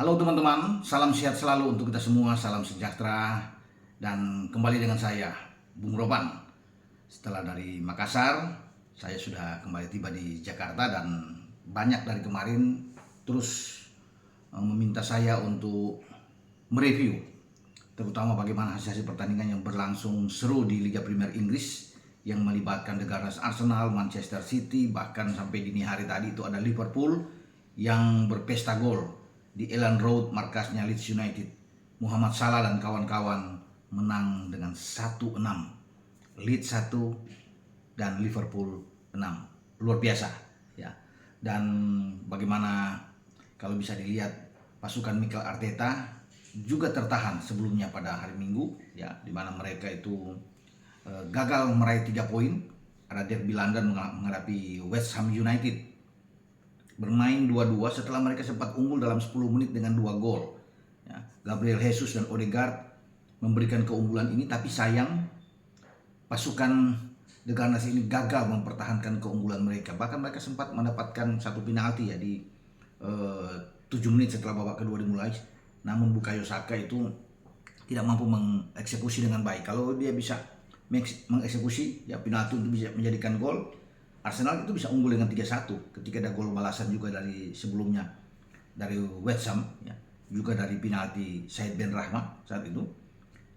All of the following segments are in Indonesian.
Halo teman-teman, salam sehat selalu untuk kita semua, salam sejahtera. Dan kembali dengan saya, Bung Roban. Setelah dari Makassar, saya sudah kembali tiba di Jakarta dan banyak dari kemarin terus meminta saya untuk mereview terutama bagaimana hasil pertandingan yang berlangsung seru di Liga Premier Inggris yang melibatkan The Gunners Arsenal, Manchester City, bahkan sampai dini hari tadi itu ada Liverpool yang berpesta gol di Elland Road, markasnya Leeds United. Muhammad Salah dan kawan-kawan menang dengan 1-6. Leeds 1 dan Liverpool 6. Luar biasa ya. Dan bagaimana kalau bisa dilihat pasukan Mikel Arteta juga tertahan sebelumnya pada hari Minggu ya, di mana mereka itu gagal meraih 3 poin. Ada derby London menghadapi West Ham United, bermain 2-2 setelah mereka sempat unggul dalam 10 menit dengan 2 gol ya. Gabriel Jesus dan Odegaard memberikan keunggulan ini, tapi sayang pasukan The Gunners ini gagal mempertahankan keunggulan mereka. Bahkan mereka sempat mendapatkan satu penalti ya di 7 menit setelah babak kedua dimulai. Namun Bukayo Saka itu tidak mampu mengeksekusi dengan baik. Kalau dia bisa mengeksekusi ya penalti untuk bisa menjadikan gol, Arsenal itu bisa unggul dengan 3-1 ketika ada gol balasan juga dari sebelumnya dari West Ham ya, juga dari penalti Said Ben Rahma saat itu.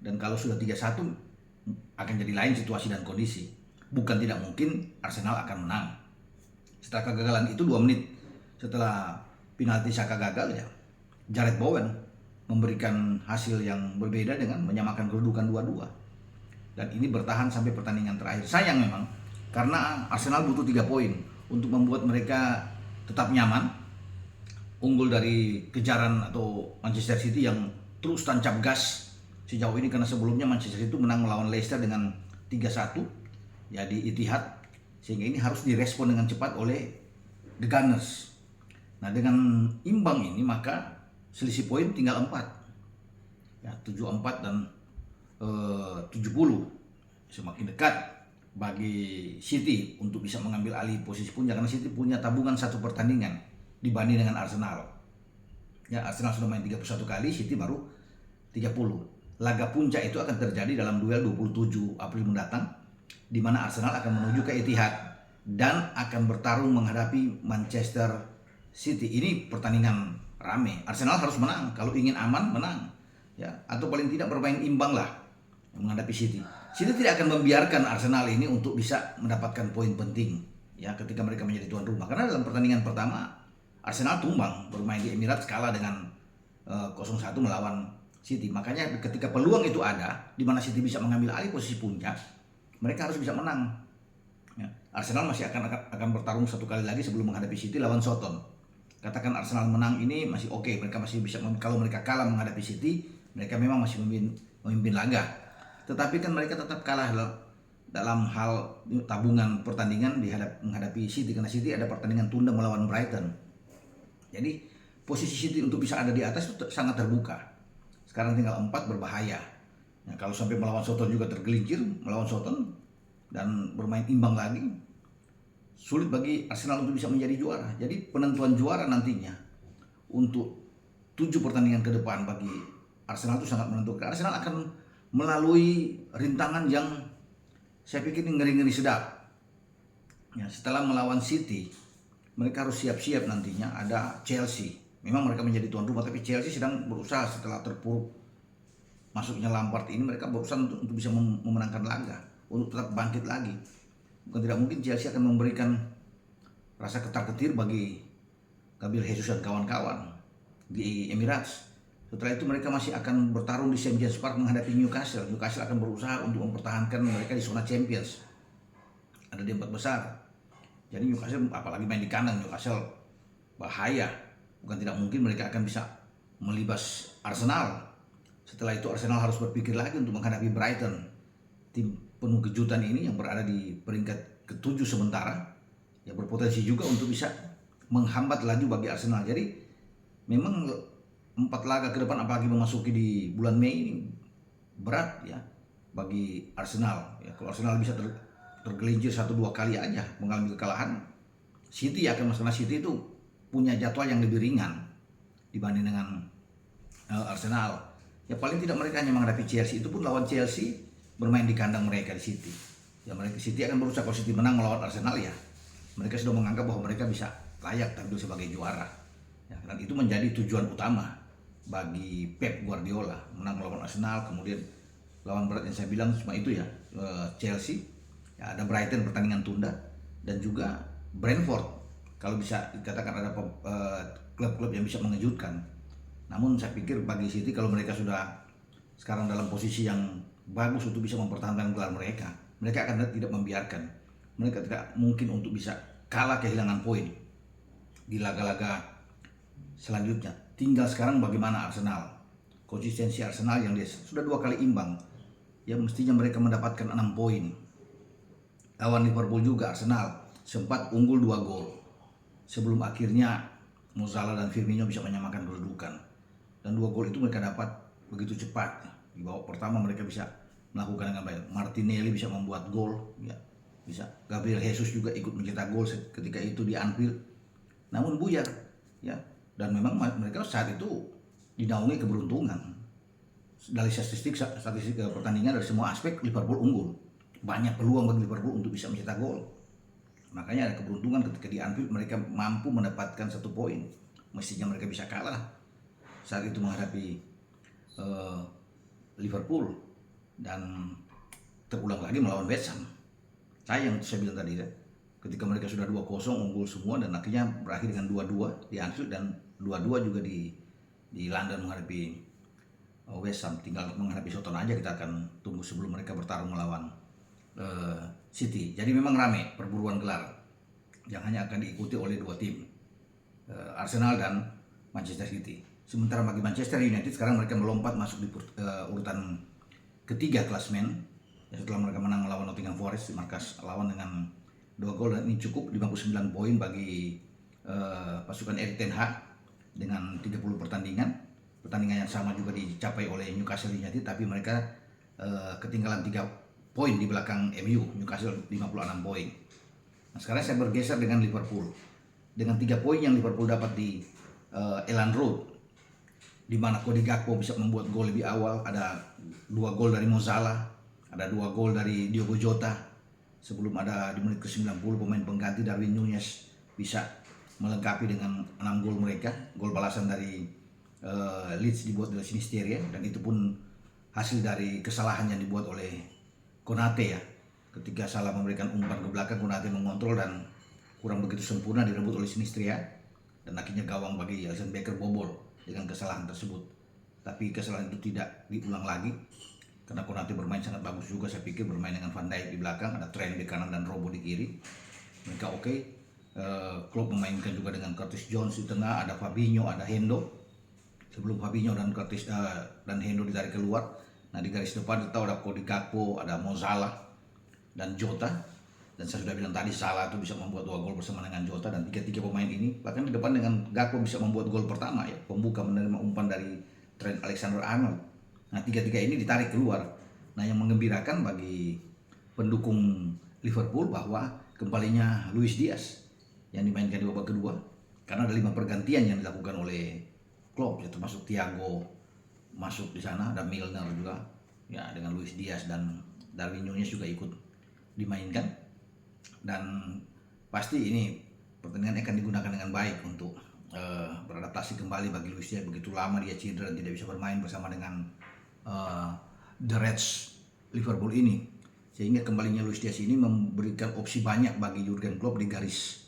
Dan kalau sudah 3-1 akan jadi lain situasi dan kondisi. Bukan tidak mungkin Arsenal akan menang. Setelah kegagalan itu 2 menit setelah penalti Saka gagal ya, Jarrod Bowen memberikan hasil yang berbeda dengan menyamakan kedudukan 2-2. Dan ini bertahan sampai pertandingan terakhir. Sayang memang karena Arsenal butuh 3 poin untuk membuat mereka tetap nyaman, unggul dari kejaran atau Manchester City yang terus tancap gas sejauh ini, karena sebelumnya Manchester City menang melawan Leicester dengan 3-1 ya di Etihad, sehingga ini harus direspon dengan cepat oleh The Gunners. Nah, dengan imbang ini maka selisih poin tinggal 4 ya, 74 dan 70, semakin dekat bagi City untuk bisa mengambil alih posisi puncak, karena City punya tabungan 1 pertandingan dibanding dengan Arsenal. Ya, Arsenal sudah main 31 kali, City baru 30. Laga puncak itu akan terjadi dalam duel 27 April mendatang, di mana Arsenal akan menuju ke Etihad dan akan bertarung menghadapi Manchester City. Ini pertandingan rame. Arsenal harus menang kalau ingin aman, menang ya, atau paling tidak bermain imbang lah menghadapi City. City tidak akan membiarkan Arsenal ini untuk bisa mendapatkan poin penting ya ketika mereka menjadi tuan rumah, karena dalam pertandingan pertama Arsenal tumbang bermain di Emirates, kalah dengan 0-1 melawan City. Makanya ketika peluang itu ada di mana City bisa mengambil alih posisi puncak, mereka harus bisa menang ya. Arsenal masih akan bertarung 1 kali lagi sebelum menghadapi City lawan Southampton. Katakan Arsenal menang ini masih oke, mereka masih bisa. Kalau mereka kalah menghadapi City, mereka memang masih memimpin laga. Tetapi kan mereka tetap kalah dalam hal tabungan pertandingan menghadapi City, karena City ada pertandingan tunda melawan Brighton. Jadi posisi City untuk bisa ada di atas itu sangat terbuka. Sekarang tinggal 4, berbahaya. Nah, kalau sampai melawan Southampton juga tergelincir melawan Southampton dan bermain imbang lagi, sulit bagi Arsenal untuk bisa menjadi juara. Jadi penentuan juara nantinya untuk 7 pertandingan ke depan bagi Arsenal itu sangat menentukan. Arsenal akan melalui rintangan yang saya pikir ini ngeri-ngeri sedap ya. Setelah melawan City, mereka harus siap-siap nantinya ada Chelsea. Memang mereka menjadi tuan rumah, tapi Chelsea sedang berusaha setelah terpuruk masuknya Lampard ini, mereka berusaha untuk bisa memenangkan laga, untuk tetap bangkit lagi. Bukan tidak mungkin Chelsea akan memberikan rasa ketar-ketir bagi Gabriel Jesus dan kawan-kawan di Emirates. Setelah itu mereka masih akan bertarung di St. James Park menghadapi Newcastle. Newcastle akan berusaha untuk mempertahankan mereka di zona Champions, ada di 4 besar. Jadi Newcastle apalagi main di kandang, Newcastle bahaya. Bukan tidak mungkin mereka akan bisa melibas Arsenal. Setelah itu Arsenal harus berpikir lagi untuk menghadapi Brighton, tim penuh kejutan ini yang berada di peringkat ke-7 sementara, yang berpotensi juga untuk bisa menghambat laju bagi Arsenal. Jadi memang 4 laga ke depan, apalagi memasuki di bulan Mei ini, berat ya bagi Arsenal ya. Kalau Arsenal bisa tergelincir 1-2 kali aja mengalami kekalahan, City akan masuk. City itu punya jadwal yang lebih ringan dibanding dengan Arsenal. Ya paling tidak mereka hanya menghadapi Chelsea, itu pun lawan Chelsea bermain di kandang mereka di City. Ya mereka City akan berusaha, kalau City menang melawan Arsenal ya mereka sudah menganggap bahwa mereka bisa layak tampil sebagai juara. Ya, dan itu menjadi tujuan utama bagi Pep Guardiola, menang melawan Arsenal, kemudian lawan berat yang saya bilang cuma itu ya, Chelsea, ya ada Brighton pertandingan tunda, dan juga Brentford. Kalau bisa dikatakan ada klub-klub yang bisa mengejutkan. Namun saya pikir bagi City, kalau mereka sudah sekarang dalam posisi yang bagus untuk bisa mempertahankan gelar mereka, mereka akan tidak membiarkan. Mereka tidak mungkin untuk bisa kalah kehilangan poin di laga-laga selanjutnya. Tinggal sekarang bagaimana Arsenal, konsistensi Arsenal yang dia sudah 2 kali imbang, ya mestinya mereka mendapatkan 6 poin. Lawan Liverpool juga Arsenal sempat unggul 2 gol sebelum akhirnya Mo Salah dan Firmino bisa menyamakan kedudukan, dan 2 gol itu mereka dapat begitu cepat. Di babak pertama mereka bisa melakukan dengan baik. Martinelli bisa membuat gol, ya bisa. Gabriel Jesus juga ikut mencetak gol ketika itu di Anfield. Namun buyar, ya. Dan memang mereka saat itu dinaungi keberuntungan. Dari statistik pertandingan dari semua aspek Liverpool unggul. Banyak peluang bagi Liverpool untuk bisa mencetak gol. Makanya ada keberuntungan ketika di Anfield mereka mampu mendapatkan 1 poin. Mestinya mereka bisa kalah saat itu menghadapi Liverpool, dan terulang lagi melawan West Ham. Sayang saya bilang tadi ya, ketika mereka sudah 2-0 unggul semua dan akhirnya berakhir dengan 2-2 di Anfield, dan 2-2 juga di London menghadapi West Ham. Tinggal menghadapi Soton aja, kita akan tunggu sebelum mereka bertarung melawan City. Jadi memang ramai perburuan gelar yang hanya akan diikuti oleh 2 tim, Arsenal dan Manchester City. Sementara bagi Manchester United sekarang mereka melompat masuk di urutan ketiga klasmen, ya, setelah mereka menang melawan Nottingham Forest, markas lawan dengan 2 gol, dan ini cukup 59 poin bagi pasukan Erik ten Hag dengan 30 pertandingan. Pertandingan yang sama juga dicapai oleh Newcastle United, tapi mereka ketinggalan 3 poin di belakang MU, Newcastle 56 poin. Nah, sekarang saya bergeser dengan Liverpool. Dengan 3 poin yang Liverpool dapat di Elland Road, di mana Cody Gakpo bisa membuat gol lebih awal, ada 2 gol dari Mo Salah, ada 2 gol dari Diogo Jota. Sebelum ada di menit ke-90 pemain pengganti Darwin Núñez bisa melengkapi dengan 6 gol mereka. Gol balasan dari Leeds dibuat oleh Sinisterra, dan itu pun hasil dari kesalahan yang dibuat oleh Konate ya. Ketika salah memberikan umpan ke belakang, Konate mengontrol dan kurang begitu sempurna direbut oleh Sinisterra, dan akhirnya gawang bagi Alisson Becker bobol dengan kesalahan tersebut. Tapi kesalahan itu tidak diulang lagi karena Konate bermain sangat bagus juga. Saya pikir bermain dengan Van Dijk di belakang, ada Trent di kanan dan Robo di kiri, mereka oke. Klopp memainkan juga dengan Curtis Jones di tengah, ada Fabinho, ada Hendo. Sebelum Fabinho dan Hendo ditarik keluar, nah di garis depan kita ada Cody Gakpo, ada Mo Salah dan Jota. Dan saya sudah bilang tadi, Salah itu bisa membuat 2 gol bersama dengan Jota, dan 3 pemain ini bahkan di depan dengan Gakpo bisa membuat gol pertama ya, pembuka menerima umpan dari Trent Alexander-Arnold. Nah 3 ini ditarik keluar. Nah yang menggembirakan bagi pendukung Liverpool bahwa kembalinya Luis Diaz yang dimainkan di babak kedua, karena ada 5 pergantian yang dilakukan oleh Klopp, ya, termasuk Thiago masuk di sana, ada Milner juga ya, dengan Luis Diaz, dan Darwin Núñez juga ikut dimainkan. Dan pasti ini pertandingan akan digunakan dengan baik untuk beradaptasi kembali bagi Luis Diaz. Begitu lama dia cedera dan tidak bisa bermain bersama dengan The Reds Liverpool ini, sehingga kembalinya Luis Diaz ini memberikan opsi banyak bagi Jurgen Klopp di garis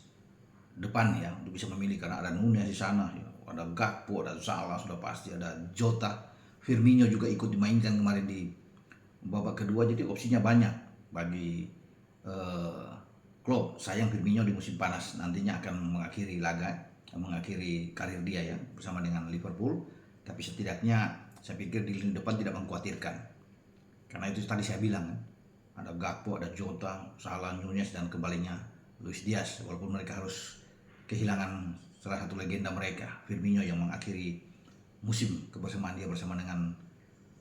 depan ya, untuk bisa memilih, karena ada Núñez di sana ya, ada Gakpo, ada Salah sudah pasti, ada Jota, Firmino juga ikut dimainkan kemarin di babak kedua. Jadi opsinya banyak bagi Klopp. Sayang Firmino di musim panas nantinya akan mengakhiri mengakhiri karir dia ya bersama dengan Liverpool. Tapi setidaknya saya pikir di lini depan tidak mengkhawatirkan, karena itu tadi saya bilang kan, ada Gakpo, ada Jota, Salah, Núñez, dan kembalinya Luis Diaz. Walaupun mereka harus kehilangan salah satu legenda mereka, Firmino, yang mengakhiri musim kebersamaan dia bersama dengan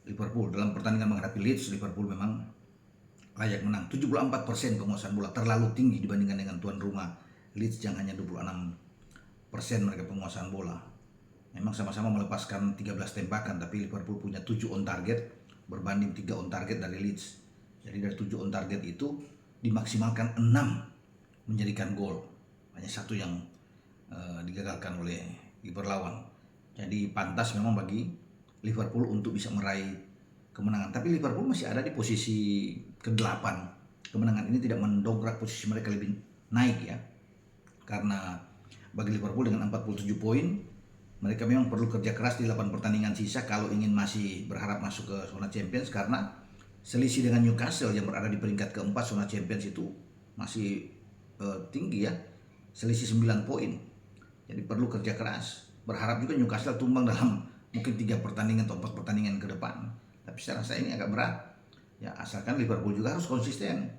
Liverpool. Dalam pertandingan menghadapi Leeds, Liverpool memang layak menang. 74% penguasaan bola, terlalu tinggi dibandingkan dengan tuan rumah Leeds yang hanya 26% mereka penguasaan bola. Memang sama-sama melepaskan 13 tembakan, tapi Liverpool punya 7 on target berbanding 3 on target dari Leeds. Jadi dari 7 on target itu dimaksimalkan 6 menjadikan gol. Hanya satu yang digagalkan oleh kiper lawan. Jadi pantas memang bagi Liverpool untuk bisa meraih kemenangan. Tapi Liverpool masih ada di posisi ke-8. Kemenangan ini tidak mendongkrak posisi mereka lebih naik ya. Karena bagi Liverpool dengan 47 poin, mereka memang perlu kerja keras di 8 pertandingan sisa kalau ingin masih berharap masuk ke zona Champions, karena selisih dengan Newcastle yang berada di peringkat keempat zona Champions itu masih tinggi ya, selisih 9 poin. Jadi perlu kerja keras. Berharap juga Newcastle tumbang dalam mungkin 3 pertandingan atau 4 pertandingan ke depan. Tapi saya rasa ini agak berat. Ya, asalkan Liverpool juga harus konsisten.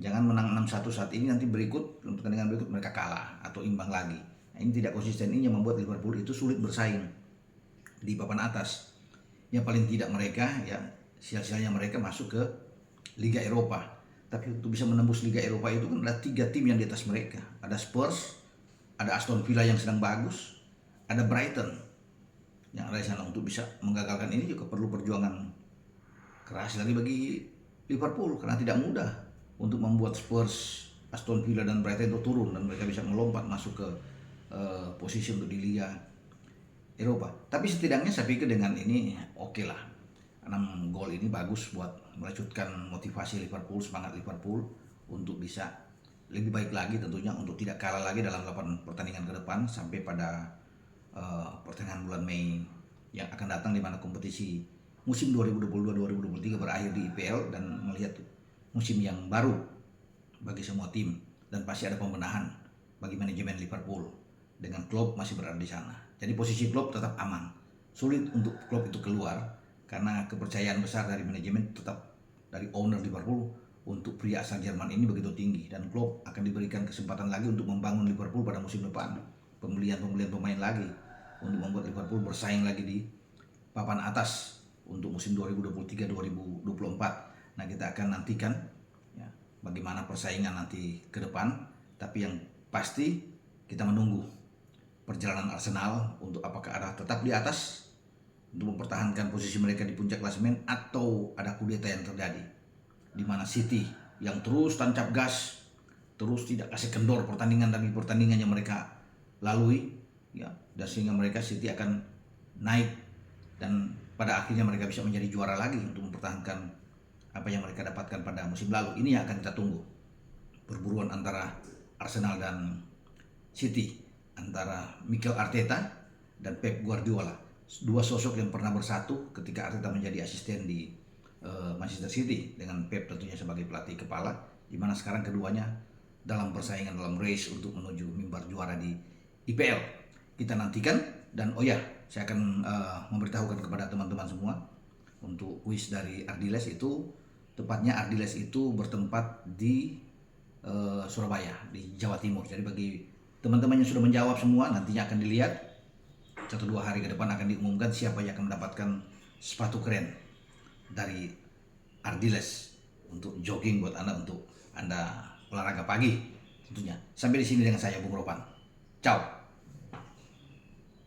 Jangan menang 6-1 saat ini, nanti pertandingan berikut mereka kalah atau imbang lagi. Nah, ini tidak konsisten, ini yang membuat Liverpool itu sulit bersaing di papan atas. Yang paling tidak mereka ya sial-sialnya mereka masuk ke Liga Eropa. Tapi untuk bisa menembus Liga Eropa itu kan ada 3 tim yang di atas mereka. Ada Spurs, ada Aston Villa yang sedang bagus, ada Brighton yang ada di sana. Untuk bisa menggagalkan ini juga perlu perjuangan keras lagi bagi Liverpool, karena tidak mudah untuk membuat Spurs, Aston Villa dan Brighton itu turun dan mereka bisa melompat masuk ke posisi untuk di Liga Eropa. Tapi setidaknya saya pikir dengan ini oke lah. 6 gol ini bagus buat melanjutkan motivasi Liverpool, semangat Liverpool untuk bisa lebih baik lagi, tentunya untuk tidak kalah lagi dalam 8 pertandingan ke depan sampai pada pertengahan bulan Mei yang akan datang, di mana kompetisi musim 2022-2023 berakhir di IPL dan melihat musim yang baru bagi semua tim, dan pasti ada pembenahan bagi manajemen Liverpool dengan Klopp masih berada di sana. Jadi posisi Klopp tetap aman. Sulit untuk Klopp itu keluar karena kepercayaan besar dari manajemen, tetap dari owner Liverpool untuk pria asal Jerman ini begitu tinggi, dan Klopp akan diberikan kesempatan lagi untuk membangun Liverpool pada musim depan. Pembelian pemain lagi untuk membuat Liverpool bersaing lagi di papan atas untuk musim 2023-2024. Nah, kita akan nantikan ya, bagaimana persaingan nanti ke depan. Tapi yang pasti kita menunggu perjalanan Arsenal untuk apakah ada tetap di atas untuk mempertahankan posisi mereka di puncak klasemen, atau ada kudeta yang terjadi di mana City yang terus tancap gas, terus tidak kasih kendor pertandingan demi pertandingan yang mereka lalui ya, dan sehingga mereka City akan naik dan pada akhirnya mereka bisa menjadi juara lagi untuk mempertahankan apa yang mereka dapatkan pada musim lalu. Ini yang akan kita tunggu, perburuan antara Arsenal dan City, antara Mikel Arteta dan Pep Guardiola, dua sosok yang pernah bersatu ketika Arteta menjadi asisten di Manchester City dengan Pep tentunya sebagai pelatih kepala, di mana sekarang keduanya dalam persaingan, dalam race untuk menuju mimbar juara di IPL. Kita nantikan. Dan oh ya, saya akan memberitahukan kepada teman-teman semua untuk kuis dari Ardiles itu, tepatnya Ardiles itu bertempat di Surabaya di Jawa Timur. Jadi bagi teman-teman yang sudah menjawab semua, nantinya akan dilihat 1-2 hari ke depan akan diumumkan siapa yang akan mendapatkan sepatu keren dari Ardiles untuk jogging buat Anda, untuk Anda olahraga pagi tentunya. Sampai di sini dengan saya Bung Ropan. Ciao.